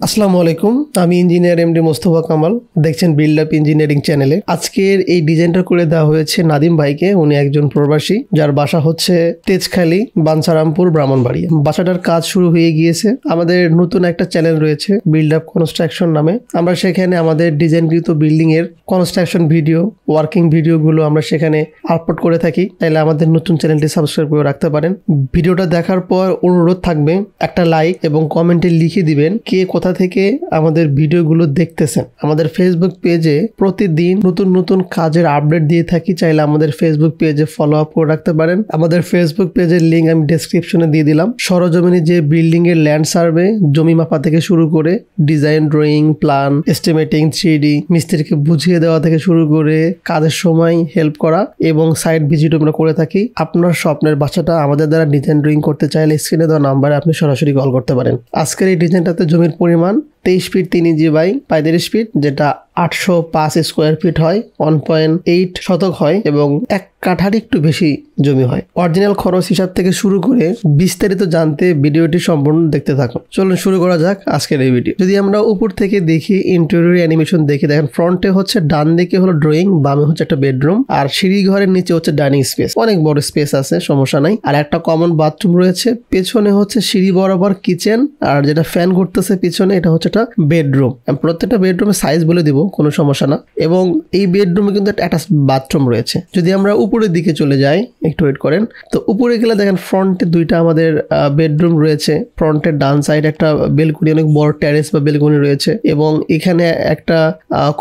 আসসালামু আলাইকুম, আমি ইঞ্জিনিয়ার এমডি মোস্তফা কামাল। দেখছেন বিল্ড আপ ইঞ্জিনিয়ারিং চ্যানেলে। আজকের এই ডিজাইনটা করে দেওয়া হয়েছে নাদিম ভাইকে। উনি একজন প্রবাসী যার বাসা হচ্ছে তেজখালী, বাঞ্ছারামপুর, ব্রাহ্মণবাড়িয়া। বাসাটার কাজ শুরু হয়ে গিয়েছে। আমাদের নতুন একটা চ্যানেল রয়েছে বিল্ড আপ কনস্ট্রাকশন নামে। আমরা সেখানে আমাদের ডিজাইনকৃত বিল্ডিং এর কনস্ট্রাকশন ভিডিও, ওয়ার্কিং ভিডিওগুলো আমরা সেখানে আপলোড করে থাকি। তাইলে আমাদের নতুন চ্যানেলটি সাবস্ক্রাইব করে রাখতে পারেন। ভিডিওটা দেখার পর অনুরোধ থাকবে একটা লাইক এবং কমেন্টে লিখে দিবেন কে কোথা থেকে আমাদের ভিডিওগুলো দেখতেছেন। আমাদের ফেসবুক পেজে প্রতিদিন নতুন নতুন কাজের আপডেট দিয়ে থাকি। চাইলে আমাদের ফেসবুক পেজে ফলো আপ করে রাখতে পারেন। আমাদের ফেসবুক পেজের লিঙ্ক আমি ডেসক্রিপশনে দিয়ে দিলাম। সরজমিনে যে বিল্ডিং এর ল্যান্ড সার্ভে, জমি মাপা থেকে শুরু করে design, drawing, plan, estimating, 3D, মিস্ত্রিকে বুঝিয়ে দেওয়া থেকে শুরু করে কাজের সময় হেল্প করা এবং সাইট ভিজিট আমরা করে থাকি। আপনার স্বপ্নের বাসাটা আমাদের দ্বারা ডিজাইন ড্রয়িং করতে চাইলে স্ক্রিনে দেওয়া নাম্বারে আপনি সরাসরি কল করতে পারেন। আজকের এই ডিজাইনটাতে জমির পরিমাণ 23 ফিট 3 ইঞ্চি বাই 35 ফিট, যেটা 805 স্কোয়ার ফিট হয়, 1.8 শতক হয় এবং 1 কাঠার একটু বেশি জমি হয়। অরিজিনাল খরচ হিসাব থেকে শুরু করে বিস্তারিত জানতে ভিডিওটি সম্পূর্ণ দেখতে থাকুন। চলুন শুরু করা যাক আজকের এই ভিডিও। যদি আমরা উপর থেকে দেখি, ইন্টেরিয়র অ্যানিমেশন দেখি, দেখেন ফ্রন্টে হচ্ছে ডান দিকে হলো ড্রয়িং, বামে হচ্ছে একটা বেডরুম, আর সিঁড়ি ঘরের নিচে হচ্ছে ডাইনিং স্পেস। অনেক বড় স্পেস আছে, সমস্যা নাই। আর একটা কমন বাথরুম রয়েছে। পেছনে হচ্ছে সিঁড়ি বরাবর কিচেন, আর যেটা ফ্যান ঘুরতেছে পিছনে এটা হচ্ছে একটা বেডরুম। প্রত্যেকটা বেডরুমের সাইজ বলে দিব, কোনো সমস্যা না। এবং এই বেডরুমে কিন্তু একটা অ্যাটাচ বাথরুম রয়েছে। যদি আমরা উপরের দিকে চলে যাই, একটু ওয়েট করেন, তো উপরে গেলে দেখেন ফ্রন্টে দুইটা আমাদের বেডরুম রয়েছে। ফ্রন্টের ডান সাইড একটা বেলকনি, অনেক বড় টেরেস বা বেলকনি রয়েছে এবং এখানে একটা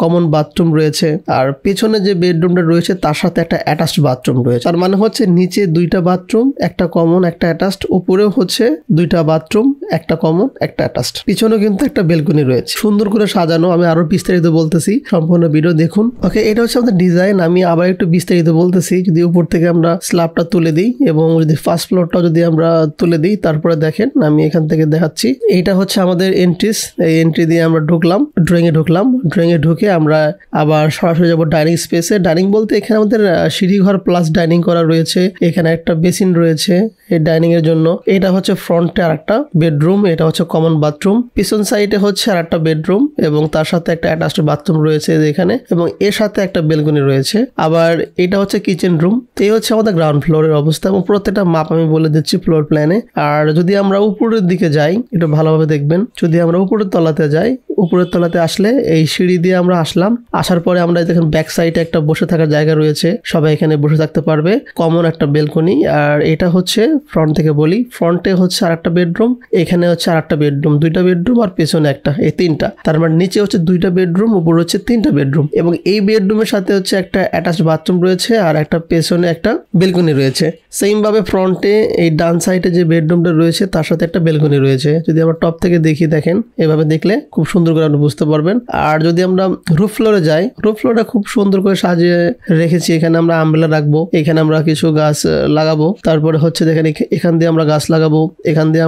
কমন বাথরুম রয়েছে। আর পেছনে যে বেডরুমটা রয়েছে তার সাথে একটা অ্যাটাচড বাথরুম রয়েছে। তার মানে হচ্ছে নিচে দুইটা বাথরুম, একটা কমন একটা অ্যাটাচড, উপরেও হচ্ছে দুইটা বাথরুম, একটা কমন একটা অ্যাটাচড। পিছনে কিন্তু একটা বেলকনি রয়েছে, সুন্দর করে সাজানো। আমি আরো বিস্তারিত বলতেছি, সম্পূর্ণ ভিডিও দেখুন। ওকে, এটা হচ্ছে আমাদের ডিজাইন। আমি আবার একটু বিস্তারিত বলতেছি। যদি উপর থেকে আমরা স্ল্যাবটা তুলে দিই এবং যদি ফার্স্ট ফ্লোরটা যদি আমরা তুলে দিই, তারপরে দেখেন আমি এখান থেকে দেখাচ্ছি। এইটা হচ্ছে আমাদের এন্ট্রিস। এই এন্ট্রি দিয়ে আমরা ঢুকলাম, ড্রয়িং এ ঢুকলাম। ড্রয়িং এ ঢুকে আমরা আবার সরাসরি যাবো ডাইনিং স্পেসে। ডাইনিং বলতে এখানে আমাদের সিঁড়ি ঘর প্লাস ডাইনিং করা রয়েছে। এখানে একটা বেসিন রয়েছে এই ডাইনিং এর জন্য। এটা হচ্ছে ফ্রন্টে আর একটা বেডরুম, এটা হচ্ছে কমন বাথরুম। পিছন সাইডে হচ্ছে আর একটা বেডরুম এবং তার সাথে একটা অ্যাটাচড বাথরুম রয়েছে এখানে, এবং এর সাথে একটা বেলকনি রয়েছে। আবার এটা হচ্ছে কিচেন রুম। তো এই হচ্ছে আমাদের গ্রাউন্ড ফ্লোরের অবস্থা এবং প্রত্যেকটা মাপ আমি বলে দিচ্ছি ফ্লোর প্ল্যানে। আর যদি আমরা উপরের দিকে যাই, একটু ভালোভাবে দেখবেন। যদি আমরা উপরের তলাতে যাই, উপরের তলাতে আসলে এই সিঁড়ি দিয়ে আমরা আসলাম। আসার পরে আমরা দেখেন ব্যাক সাইডে একটা বসে থাকার জায়গা রয়েছে, সবাই এখানে বসে থাকতে পারবে। কমন একটা বেলকনি। আর এটা হচ্ছে ফ্রন্ট থেকে বলি, ফ্রন্টে হচ্ছে আর একটা বেডরুম, এখানে হচ্ছে আর একটা বেডরুম, দুইটা বেডরুম আর পেছনে একটা, এই তিনটা। তার মানে নিচে হচ্ছে দুইটা বেডরুম, উপরে হচ্ছে তিনটা বেডরুম এবং এই বেডরুমের সাথে হচ্ছে একটা অ্যাটাচড বাথরুম রয়েছে আর একটা পেছনে একটা বেলকনি রয়েছে। সেম ভাবে ফ্রন্টে এই ডান সাইডে যে বেডরুমটা রয়েছে তার সাথে একটা বেলকনি রয়েছে। যদি আমরা টপ থেকে দেখি, দেখেন এভাবে দেখলে খুব সুন্দর করে আপনি বুঝতে পারবেন। আর যদি আমরা রুফ ফ্লোরে যাই, রুফ ফ্লোরটা খুব সুন্দর করে সাজিয়ে রেখেছি। এখানে আমরা আমব্রেলা রাখবো, এখানে আমরা কিছু গাছ লাগাবো। তারপরে হচ্ছে দেখেন এখান দিয়ে আমরা গাছ লাগাবো, এখান দিয়ে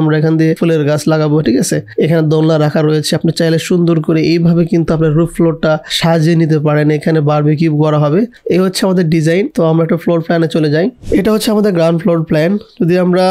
ফুলের গাছ লাগাবো, ঠিক আছে। এখানে দোলনা রাখা রয়েছে। আপনি চাইলে সুন্দর করে এইভাবে কিন্তু আপনার রুফ ফ্লোরটা সাজিয়ে নিতে পারেন। এখানে বারবিকিউ করা হবে। এই হচ্ছে আমাদের ডিজাইন। তো আমরা একটা ফ্লোর প্ল্যানে চলে যাই। এটা হচ্ছে আমাদের গ্রাউন্ড ফ্লোর প্ল্যান। যদি আমরা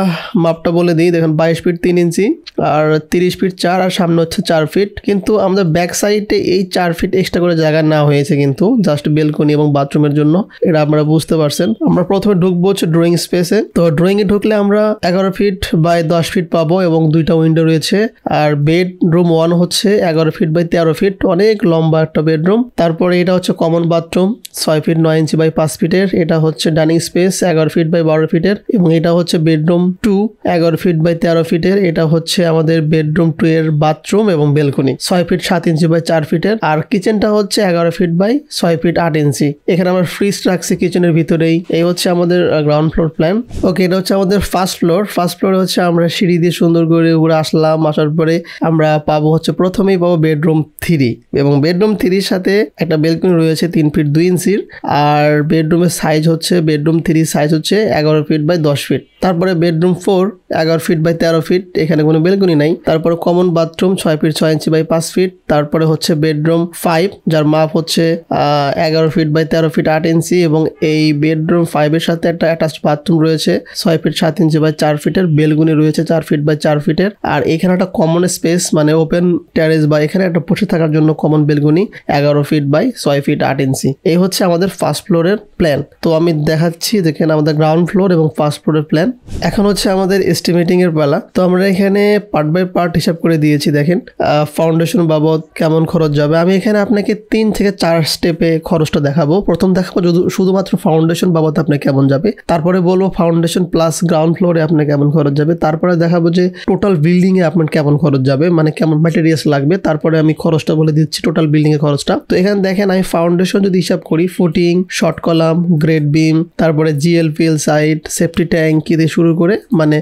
মাপটা বলে দিই, দেখেন 22 ফিট 3 ইঞ্চি আর 30 ফিট 4 আর সামনে হচ্ছে 4 ফিট। কিন্তু আমাদের ব্যাক সাইডে এই 4 ফিট এক্সট্রা করে জায়গা না হয়েছে, কিন্তু জাস্ট বেলকনি এবং বাথরুমের জন্য। এটা আপনারা বুঝতে পারছেন। আমরা প্রথমে ঢুকবো হচ্ছে ড্রয়িং স্পেসে। তো ড্রয়িং এ ঢুকলে আমরা 11 ফিট বাই 10 ফিট পাবো এবং দুইটা উইন্ডো রয়েছে। আর বেডরুম 1 হচ্ছে 11 ফিট বাই 13 ফিট, অনেক লম্বা একটা বেডরুম। তারপরে এটা হচ্ছে common bathroom 6 feet 9 inch by 5 ফিটের। এটা হচ্ছে ডাইনিং স্পেস 11 ফিট বাই 12 ফিটের এবং এটা হচ্ছে বেডরুম 2 11 ফিট বাই 13 ফিটের। এটা হচ্ছে আমাদের বেডরুম 2 এর বাথরুম এবং বেলকনি 6 ফিট 7 ইঞ্চি বাই 4 ফিটের। আর কিচেনটা হচ্ছে 11 ফিট বাই 6 ফিট 8 ইঞ্চি। এখানে আমরা ফ্রিজ রাখছি কিচেনের ভিতরেই। এই হচ্ছে আমাদের গ্রাউন্ড ফ্লোর প্ল্যান। ওকে, এটা হচ্ছে আমাদের ফার্স্ট ফ্লোর। ফার্স্ট ফ্লোরে হচ্ছে আমরা সিঁড়ি দিয়ে সুন্দর করে উপরে আসলাম। আসার পরে আমরা পাবো হচ্ছে প্রথমেই পাবো বেডরুম 3 এবং বেডরুম 3 সাথে একটা বেলকনি রয়েছে 3 ফিট 2 ইঞ্চির। আর বেডরুমের সাইজ হচ্ছে, বেডরুম 3 সাইজ হচ্ছে 11 ফিট বাই 10 ফিট। তারপরে বেডরুম 4 11 ফিট বাই 13 ফিট, এখানে কোনো বেলকনি নাই। তারপরে common bathroom 6 feet 6 inch by 5 feet. তারপরে হচ্ছে বেডরুম 5 যার মাপ হচ্ছে 11 ফিট বাই 13 ফিট 8 ইঞ্চি এবং এই বেডরুম 5 এর সাথে একটা অ্যাটাচড বাথরুম রয়েছে 6 ফিট 7 ইঞ্চি বাই 4 ফিটের। বেলগুনি রয়েছে 4 ফিট বাই 4 ফিটের। আর এখানে একটা কমন স্পেস মানে ওপেন টেরেস বা এখানে একটা বসে থাকার জন্য কমন বেলগুনি 11 ফিট বাই 6 ফিট 8 ইঞ্চি। এই হচ্ছে আমাদের ফার্স্ট ফ্লোরের প্ল্যান। তো আমি দেখাচ্ছি দেখেন আমাদের গ্রাউন্ড ফ্লোর এবং ফার্স্ট ফ্লোরের প্ল্যান। এখন হচ্ছে আমাদের এস্টিমেটিং এর পালা। তো আমরা এখানে পার্ট বাই পার্ট হিসাব করে দিয়েছি। দেখেন ফাউন্ডেশন বাবদ কেমন খরচ যাবে। আমি এখানে আপনাকে 3 থেকে 4 স্টেপে খরচটা দেখাবো। প্রথম দেখাবো শুধুমাত্র ফাউন্ডেশন বাবদ আপনি কেমন যাবে, তারপরে বলবো ফাউন্ডেশন প্লাস গ্রাউন্ড ফ্লোরে আপনার কেমন খরচ যাবে, তারপরে দেখাবো যে টোটাল বিল্ডিং এ আপনার কেমন খরচ যাবে, মানে কেমন ম্যাটেরিয়ালস লাগবে, তারপরে আমি খরচটা বলে দিচ্ছি টোটাল বিল্ডিং এর খরচটা। তো এখানে দেখেন আমি ফাউন্ডেশন যদি হিসাব করি footing, short column, grade beam, তারপরে জিএলপিএল সাইড, সেফটি ট্যাঙ্ক দিয়ে শুরু করে মানে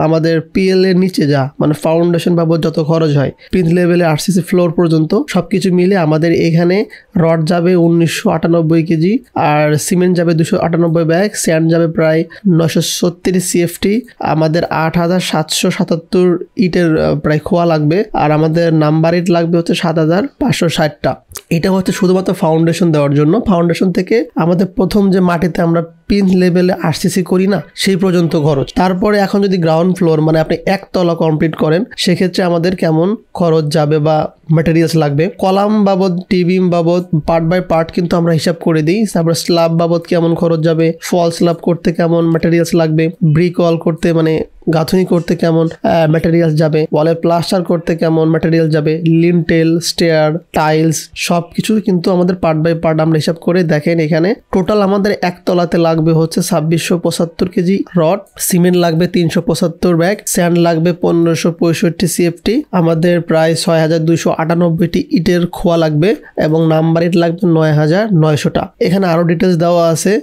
আমাদের পিএল এর নিচে যা মানে ফাউন্ডেশন বাবদ যত খরচ হয় প্লিন্থ লেভেলে আরসিসি ফ্লোর পর্যন্ত সবকিছু মিলে আমাদের এখানে রড যাবে 1998 কেজি, আর সিমেন্ট যাবে 298 ব্যাগ, স্যান্ড যাবে প্রায় 936 সিএফটি, আমাদের 8777 ইটের প্রায় খোয়া লাগবে, আর আমাদের নাম্বার ইট লাগবে হচ্ছে 7560টা। এটা হচ্ছে শুধুমাত্র ফাউন্ডেশন দেওয়ার জন্য। ফাউন্ডেশন থেকে আমাদের প্রথম যে মাটিতে আমরা পিন লেভেলে আরসিসি করি না সেই পর্যন্ত খরচ। তারপরে এখন যদি গ্রাউন্ড ফ্লোর মানে আপনি একতলা কমপ্লিট করেন সেক্ষেত্রে আমাদের কেমন খরচ যাবে বা ম্যাটেরিয়ালস লাগবে, কলাম বাবদ, টিবিম বাবদ পার্ট বাই পার্ট কিন্তু আমরা হিসাব করে দিই। তারপরে স্ল্যাব বাবদ কেমন খরচ যাবে, ফল স্ল্যাব করতে কেমন ম্যাটেরিয়ালস লাগবে, ব্রিক ওয়াল করতে মানে গাঁথুনি করতে কেমন ম্যাটেরিয়ালস যাবে, ওয়ালে প্লাস্টার করতে কেমন ম্যাটেরিয়াল যাবে, লিনটেল, স্টেয়ার, টাইলস সব কিছু কিন্তু আমাদের পার্ট বাই পার্ট আমরা হিসাব করে দেখেন। এখানে টোটাল আমাদের একতলাতে লাগবে হচ্ছে 2675 কেজি রড, সিমেন্ট লাগবে 375 ব্যাগ, স্যান্ড লাগবে 1565 সিএফটি, আমাদের প্রায় 6298টি ইটের খোয়া লাগবে এবং নাম্বার ইট লাগবে 9900টা। এখানে আরো ডিটেলস দেওয়া আছে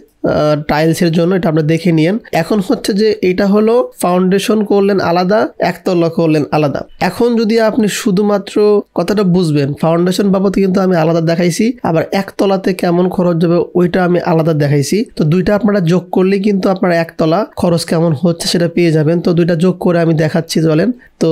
টাইলসের জন্য, এটা আমরা দেখে নিয়েন। এখন হচ্ছে যে এটা হলো ফাউন্ডেশন করলেন আলাদা, একতলা করলেন আলাদা। এখন যদি আপনি শুধুমাত্র কথাটা বুঝবেন, ফাউন্ডেশন বাবদ কিন্তু আমি আলাদা দেখাইছি, আবার একতলাতে কেমন খরচ যাবে ওইটা আমি আলাদা দেখাইছি। তো দুইটা আপনারা যোগ করলে কিন্তু আপনারা একতলা খরচ কেমন হচ্ছে সেটা পেয়ে যাবেন। তো দুইটা যোগ করে আমি দেখাচ্ছি চলেন। তো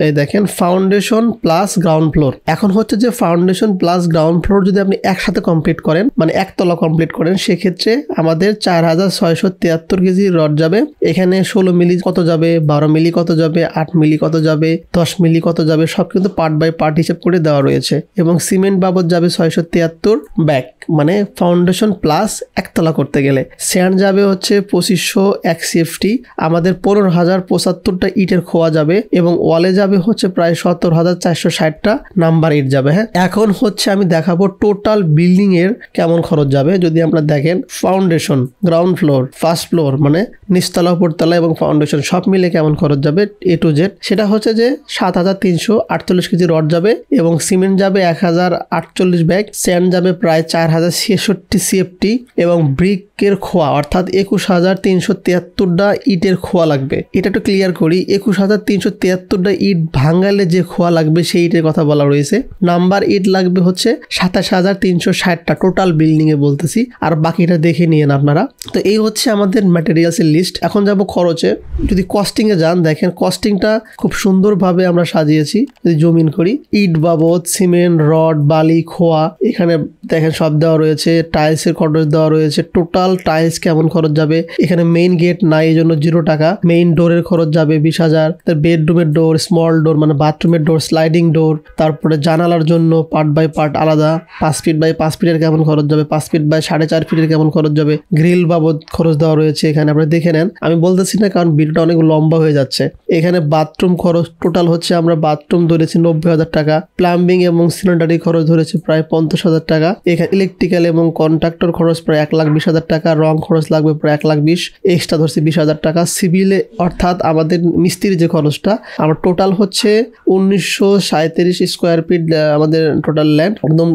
এই দেখেন ফাউন্ডেশন প্লাস গ্রাউন্ড ফ্লোর। এখন হচ্ছে যে ফাউন্ডেশন প্লাস গ্রাউন্ড ফ্লোর যদি আপনি একসাথে কমপ্লিট করেন মানে একতলা কমপ্লিট করেন সেক্ষেত্রে আমাদের 4673 কেজি রড যাবে। এখানে 16 মিলি কত যাবে, 12 মিলি কত যাবে, 8 মিলি কত যাবে, 10 মিলি কত যাবে সব কিন্তু পার্ট বাই পার্ট হিসেব করে দেওয়া রয়েছে। এবং সিমেন্ট বাবদ যাবে 673 ব্যাগ মানে ফাউন্ডেশন প্লাস একতলা করতে গেলে। স্যান্ড যাবে হচ্ছে 2501 সিএফটি, আমাদের 15075টা ইটের খোয়া যাবে এবং ওয়ালে যাবে হচ্ছে প্রায় 17460টা নাম্বার ইট যাবে। হ্যাঁ, এখন হচ্ছে আমি দেখাবো টোটাল বিল্ডিং এর কেমন খরচ যাবে। যদি আমরা দেখেন foundation, ground floor, first floor মানে নিচতলা, উপরতলা এবং ফাউন্ডেশন সব মিলে কেমন খরচ যাবে এ টু জেড, সেটা হচ্ছে যে 7348 কেজি রড যাবে এবং সিমেন্ট যাবে 1048 ব্যাগ, স্যান্ড যাবে প্রায় 4066 সিএফটি এবং ব্রিকের খোয়া অর্থাৎ 21373টা ইটের খোয়া লাগবে। এটা একটু ক্লিয়ার করি, 21373টা ইট ভাঙালে যে খোয়া লাগবে সেই ইটের কথা বলা রয়েছে। নাম্বার ইট লাগবে হচ্ছে 27360টা টোটাল বিল্ডিং এ বলতেছি, আর বাকিটা দেখে নিয়েন আপনারা। তো এই হচ্ছে আমাদের ম্যাটেরিয়ালস এর লিস্ট। এখন যাব খরচে। যদি কস্টিং এ যান দেখেন কস্টিংটা খুব সুন্দরভাবে আমরা সাজিয়েছি। যদি জমিন করি ইট বাবদ, সিমেন্ট, রড, বালি, খোয়া এখানে দেখেন সব দেওয়া রয়েছে। টাইলস এর খরচ দেওয়া রয়েছে, টোটাল টাইলস কেমন খরচ যাবে। এখানে মেইন গেট নাই এই জন্য 0 টাকা। মেইন ডোরের খরচ যাবে 20,000, বেডরুমের ডোর, স্মল ডোর মানে বাথরুমের ডোর, স্লাইডিং ডোর, তারপরে জানালার জন্য পার্ট বাই পার্ট আলাদা 5 ফিট বাই 5 ফিটের কেমন খরচ যাবে, 5 ফিট বাই 4.5 ফিটের কেমন খরচ যাবে। গ্রিল বাবদ খরচ দেওয়া রয়েছে এখানে, আপনারা দেখে নেন। আমি বলতেছি না কারণ ভিডিওটা অনেক লম্বা হয়ে যাচ্ছে। এখানে বাথরুম খরচ টোটাল হচ্ছে আমরা বাথরুম ধরেছি 90,000 টাকা, প্লাম্বিং এবং স্যানিটারি খরচ ধরেছি প্রায় 50,000 টাকা। এখানে ইলেকট্রিক্যাল এবং কন্ট্রাক্টর খরচ প্রায় 1,20,000 টাকা, রং খরচ লাগবে প্রায় 1,20,000, এক্সট্রা ধরছি 20,000 টাকা। সিভিলে অর্থাৎ আমাদের মিস্ত্রির যে খরচটা আমার টোটাল হচ্ছে 1937 স্কোয়ার ফিট আমাদের টোটাল ল্যান্ড, একদম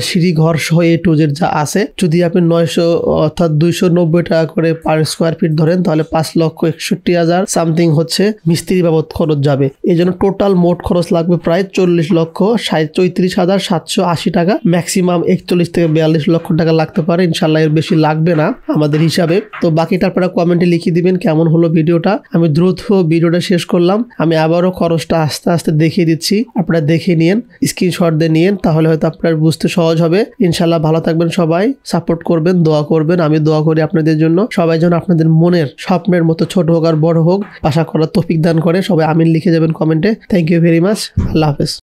সিঁড়ি ঘর সহ এ টু জেড যা আছে। যদি আপনি 900 অর্থাৎ 290 টাকা করে পার স্কোয়ার ফিট ধরেন তাহলে 5,61,000 সামথিং হচ্ছে মিস্ত্রি বাবদ খরচ যাবে। এই জন্য টোটাল মোট খরচ লাগবে প্রায় 40,34,780 টাকা ম্যাক্সিমাম 41 থেকে 42 লক্ষ টাকা লাগতে পারে, ইনশাল্লাহ এর বেশি লাগবে না আমাদের হিসাবে। তো বাকিটা আপনারা কমেন্টে লিখে দিবেন কেমন হলো ভিডিওটা। আমি দ্রুত ভিডিওটা শেষ করলাম, আমি আবারও খরচটা আস্তে আস্তে দেখিয়ে দিচ্ছি, আপনারা দেখে নিন, স্ক্রিনশট দিয়ে নিন, তাহলে হয়তো আপনার বুঝতে সহজ হবে। ইনশাল্লাহ ভালো থাকবেন সবাই, সাপোর্ট করবেন, দোয়া করবেন, আমি দোয়া করি আপনাদের জন্য। সবাই যেন আপনাদের মনের স্বপ্নের মতো ছোট হোক আর বড় হোক বাসা করার তৌফিক দান করে। সবাই আমিন লিখে যাবেন কমেন্টে। Thank you very much. আল্লাহ হাফেজ।